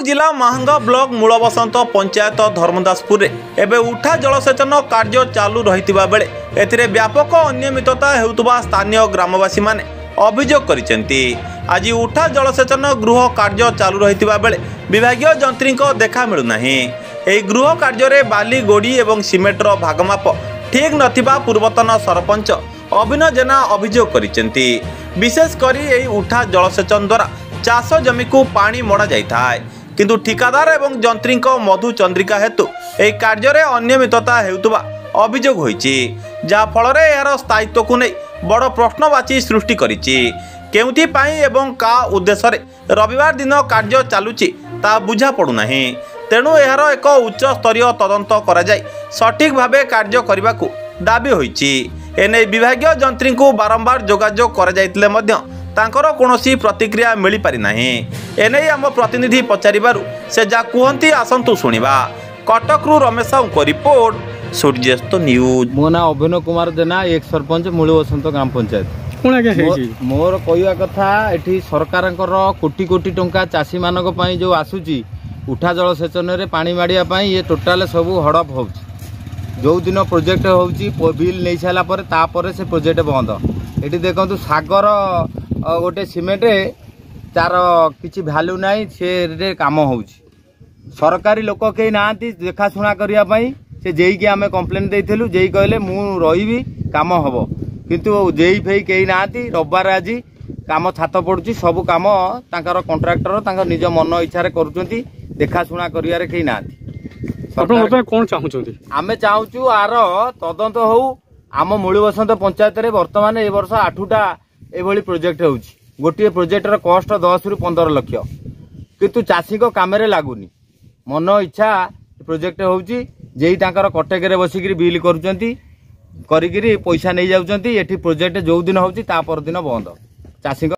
जिला महांगा ब्लॉक मूलबसंत पंचायत धर्मदासपुर एवं उठा जलसेचन कार्य चालू रही बेले एथिरे व्यापक अनियमितता हेउतबा स्थानीय ग्रामवासी माने अभियोग करिसेंती। आज उठा जलसेचन गृह कार्य चालू रही बेले विभागीय जंत्री देखा मिलूना। यह गृह कार्य बाली गोड़ी और सिमेंटर भागमाप ठीक नथिबा पूर्वतन सरपंच अभिनव जेना अभियोग करिसेंती। विशेषकर यही उठा जलसेचन द्वारा चाष जमी को पानी मड़ा जाए किंतु ठिकादार एवं जंत्री मधु चंद्रिका हेतु यह कार्य अनियमितता हेउतबा अभियोग होईची, जहा फल यार स्थायित्व को नहीं बड़ प्रश्नवाची सृष्टि करिची। केउथि पाई एवं का उद्देश्य रविवार दिन कार्य चलुची ता बुझा पड़ुना। तेणु यार एक उच्च स्तरीय तदंत करा जाय सठिक भावे कार्य करने को दाबी होईची। एने विभागीय जंत्री को बारंबार जोगाजोग करा जायतिले मध्य तांकर कोनोसी प्रतिक्रिया मिली पारि नाही। एने आम प्रतिनिधि पचारिबारु से जा कुहंती आसंतु सुनिबा। कटकरू रमेश को रिपोर्ट, सूर्यस्त न्यूज। मो ना अभिनव कुमार जेना एक सरपंच मूलबसंत ग्राम पंचायत। मोर कहवा कथा एठी सरकारंकर कोटी कोटी टंका चाषी मानक पई जो आसुची उठा जल सेचन रे पानी माडिया पई ये टोटाल सब हड़प होउची। जो दिन प्रोजेक्ट होउची बिल नै साला पर ता पर से प्रोजेक्ट बंद। एठी देखंतु सागर गोटे सिमेंट तार किसी भैल्यू ना से काम होउची। सरकारी लोक कई ना देखाशुना करने से जेई के आम कम्प्लेन देलु। जेई कहले मु रही काम हम किंतु जेई फे कई ना रविवार आज काम छात पड़ुची। सब काम तांकर कंट्राक्टर निज मन इच्छा करुँच देखाशुना कर कई ना। कौन चाहूँ आम चाहूँ आर तदंत हो। आम मूलबसंत पंचायत रे वर्तमान ए वर्ष 8टा एभली प्रोजेक्ट होउची। गोटे प्रोजेक्टर कॉस्ट 10 रु 15 लाख किंतु चाषी को काम लागुनी। मन इच्छा प्रोजेक्ट होउची जेई तांकर कटेक रे बसिक बिल करुचंती करिगिरी पैसा नहीं जाउचंती। एठी प्रोजेक्ट जो दिन होउची ता पर दिन बंद। चाषी